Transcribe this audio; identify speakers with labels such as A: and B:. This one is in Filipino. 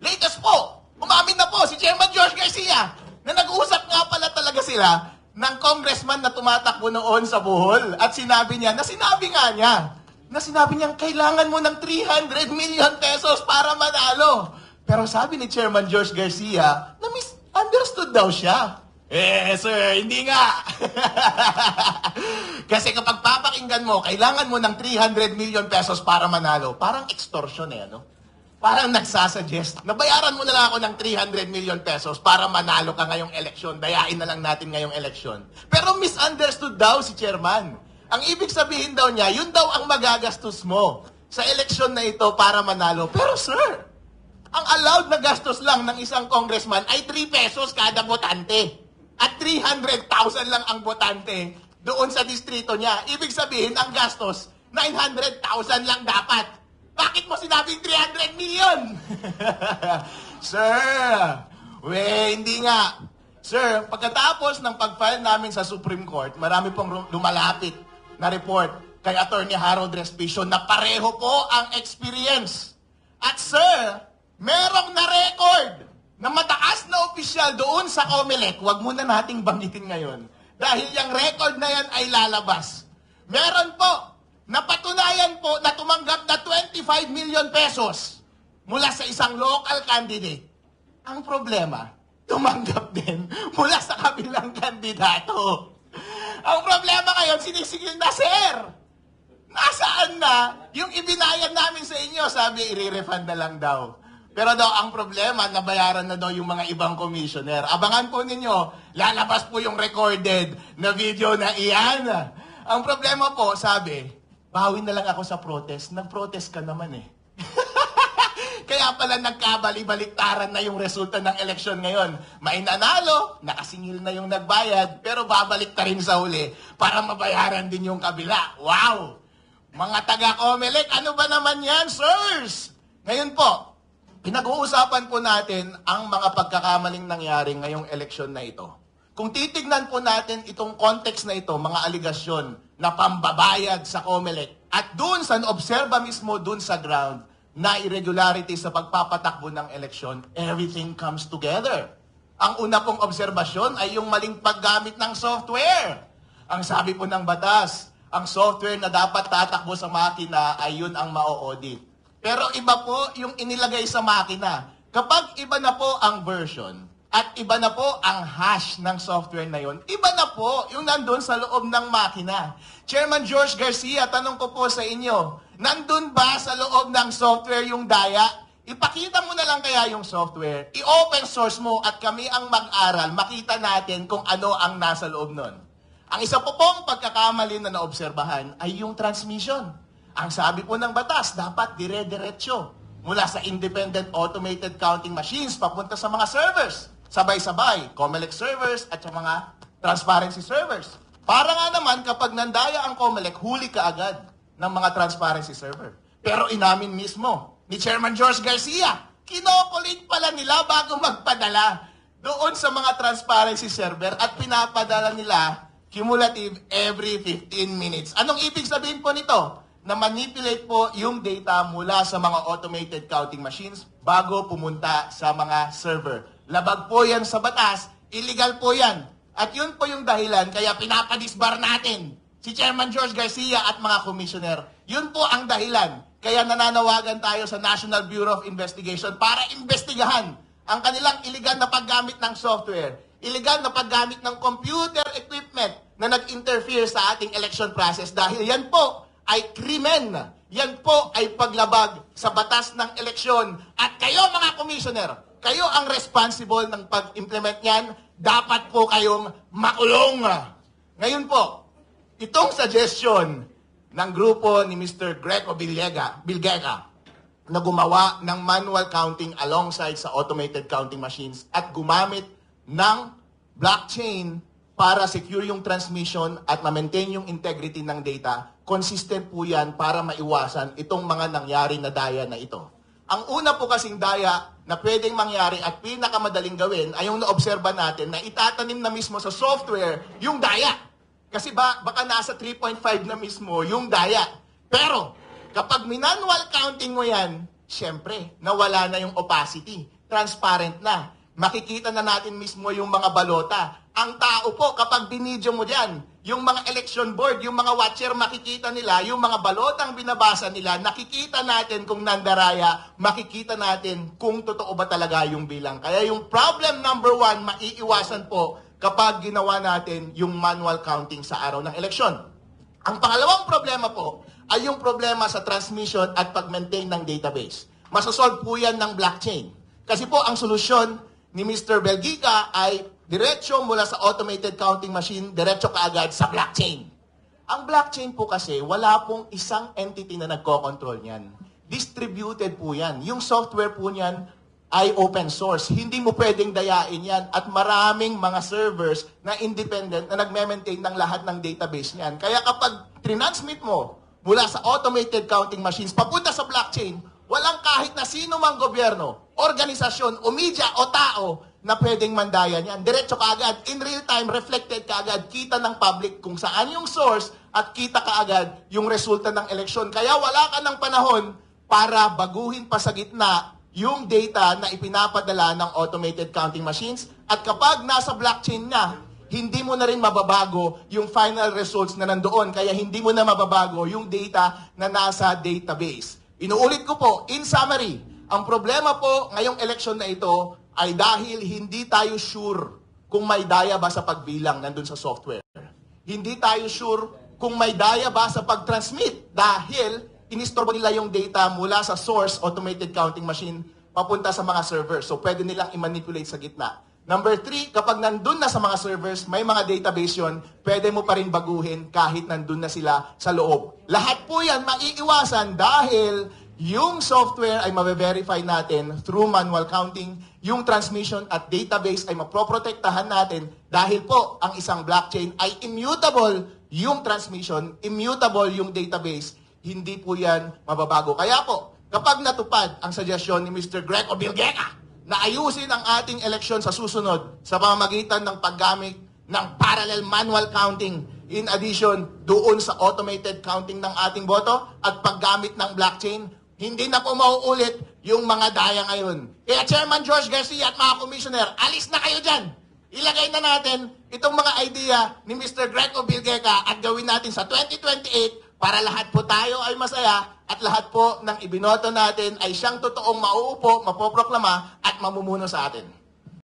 A: Latest po, umamin na po si Chairman George Garcia na nag-uusap nga pala talaga sila ng congressman na tumatakbo noon sa Bohol. At sinabi niya kailangan mo ng 300 million pesos para manalo. Pero sabi ni Chairman George Garcia na misunderstood daw siya. Sir, hindi nga. Kasi kapag papakinggan mo, kailangan mo ng 300 million pesos para manalo. Parang extortion ano? Parang nagsasuggest, nabayaran mo na lang ako ng 300 million pesos para manalo ka ngayong eleksyon. Dayain na lang natin ngayong eleksyon. Pero misunderstood daw si Chairman. Ang ibig sabihin daw niya, yun daw ang magagastos mo sa eleksyon na ito para manalo. Pero sir, ang allowed na gastos lang ng isang congressman ay 3 pesos kada botante. At 300,000 lang ang botante doon sa distrito niya. Ibig sabihin, ang gastos, 900,000 lang dapat. Bakit mo sinabing 300 million? Sir, hindi nga. Sir, pagkatapos ng pag-file namin sa Supreme Court, marami pong lumalapit na report kay Attorney Harold Respicio na pareho po ang experience. At sir, merong na-record na mataas na opisyal doon sa COMELEC, wag muna nating banggitin ngayon, dahil yung record na yan ay lalabas. Meron po, napatunayan po na tumanggap na 25 million pesos mula sa isang local candidate. Ang problema, tumanggap din mula sa kabilang kandidato. Ang problema ngayon, sinisigil na, sir. Nasaan na yung ibinayad namin sa inyo? Sabi, i-refund na lang daw. Pero daw, ang problema, nabayaran na daw yung mga ibang commissioner. Abangan po ninyo, lalabas po yung recorded na video na iyan. Ang problema po, sabi, bawi na lang ako sa protest. Nag-protest ka naman eh. Kaya pala nagkabali-baliktaran na yung resulta ng eleksyon ngayon. May nanalo, nakasingil na yung nagbayad, pero babalik ta rin sa huli para mabayaran din yung kabila. Wow! Mga taga-COMELEC, ano ba naman yan, sirs? Ngayon po, pinag-uusapan po natin ang mga pagkakamaling nangyari ngayong eleksyon na ito. Kung titignan po natin itong context na ito, mga aligasyon na pambabayad sa COMELEC, at doon sa obserba mismo doon sa ground, na irregularity sa pagpapatakbo ng eleksyon, everything comes together. Ang una pong obserbasyon ay yung maling paggamit ng software. Ang sabi po ng batas, ang software na dapat tatakbo sa makina ay yun ang ma-audit. Pero iba po yung inilagay sa makina. Kapag iba na po ang version at iba na po ang hash ng software na yun, iba na po yung nandun sa loob ng makina. Chairman George Garcia, tanong ko po sa inyo, nandun ba sa loob ng software yung daya? Ipakita mo na lang kaya yung software, i-open source mo at kami ang mag-aral, makita natin kung ano ang nasa loob nun. Ang isa po pong pagkakamali na naobserbahan ay yung transmission. Ang sabi po ng batas, dapat dire-diretso mula sa independent automated counting machines papunta sa mga servers. Sabay-sabay, COMELEC servers at sa mga transparency servers. Para nga naman kapag nandaya ang COMELEC, huli ka agad ng mga transparency server. Pero inamin mismo ni Chairman George Garcia, kinokulit pala nila bago magpadala doon sa mga transparency server at pinapadala nila cumulative every 15 minutes. Anong ibig sabihin po nito? Na manipulate po yung data mula sa mga automated counting machines bago pumunta sa mga server. Labag po yan sa batas, illegal po yan. At yun po yung dahilan kaya pinapadisbar natin si Chairman George Garcia at mga commissioner. Yun po ang dahilan. Kaya nananawagan tayo sa National Bureau of Investigation para imbestigahan ang kanilang iligal na paggamit ng software, iligal na paggamit ng computer equipment na nag-interfere sa ating election process dahil yan po ay krimen. Yan po ay paglabag sa batas ng eleksyon. At kayo mga commissioner, kayo ang responsible ng pag-implement niyan. Dapat po kayong makulong. Ngayon po, itong suggestion ng grupo ni Mr. Greco Bilgega na gumawa ng manual counting alongside sa automated counting machines at gumamit ng blockchain para secure yung transmission at ma-maintain yung integrity ng data, consistent po yan para maiwasan itong mga nangyari na daya na ito. Ang una po kasing daya na pwedeng mangyari at pinakamadaling gawin ay yung naobserba natin na itatanim na mismo sa software yung daya. Kasi baka nasa 3.5 na mismo yung daya. Pero kapag manual counting mo yan, Siyempre, nawala na yung opacity. Transparent na. Makikita na natin mismo yung mga balota. Ang tao po, kapag binidyo mo dyan, yung mga election board, yung mga watcher, makikita nila, yung mga balotang binabasa nila, nakikita natin kung nandaraya, makikita natin kung totoo ba talaga yung bilang. Kaya yung problem number 1, maiiwasan po kapag ginawa natin yung manual counting sa araw ng eleksyon. Ang pangalawang problema po ay yung problema sa transmission at pag-maintain ng database. Masasolve po yan ng blockchain. Kasi po ang solusyon ni Mr. Belgica ay diretso mula sa automated counting machine, diretso kaagad sa blockchain. Ang blockchain po kasi, wala pong isang entity na nagko-control niyan. Distributed po yan. Yung software po niyan ay open source. Hindi mo pwedeng dayain yan. At maraming mga servers na independent na nagme-maintain ng lahat ng database niyan. Kaya kapag transmit mo mula sa automated counting machines papunta sa blockchain, walang kahit na sino mang gobyerno, organisasyon, o media, o tao na pwedeng mandaya niyan. Diretso kaagad, in real time, reflected kaagad, kita ng public kung saan yung source at kita kaagad yung resulta ng eleksyon. Kaya wala ka ng panahon para baguhin pa sa gitna yung data na ipinapadala ng automated counting machines. At kapag nasa blockchain na, hindi mo na rin mababago yung final results na nandoon. Kaya hindi mo na mababago yung data na nasa database. Inuulit ko po, in summary, ang problema po ngayong eleksyon na ito ay dahil hindi tayo sure kung may daya ba sa pagbilang nandun sa software. Hindi tayo sure kung may daya ba sa pag-transmit dahil inistorbo nila yung data mula sa source automated counting machine papunta sa mga servers. So pwede nilang i-manipulate sa gitna. Number 3, kapag nandun na sa mga servers, may mga database yun, pwede mo pa rin baguhin kahit nandun na sila sa loob. Lahat po yan maiiwasan dahil yung software ay mabe-verify natin through manual counting, yung transmission at database ay maproprotektahan natin dahil po ang isang blockchain ay immutable yung transmission, immutable yung database, hindi po yan mababago. Kaya po, kapag natupad ang suggestion ni Mr. Greco Bilgeca na ayusin ang ating eleksyon sa susunod sa pamamagitan ng paggamit ng parallel manual counting in addition doon sa automated counting ng ating boto at paggamit ng blockchain, hindi na po mauulit yung mga daya ngayon. Kaya Chairman George Garcia at mga commissioner, alis na kayo dyan. Ilagay na natin itong mga idea ni Mr. Greco Bilgeca at gawin natin sa 2028 para lahat po tayo ay masaya at lahat po ng ibinoto natin ay siyang totoong mauupo, mapoproklama at mamumuno sa atin.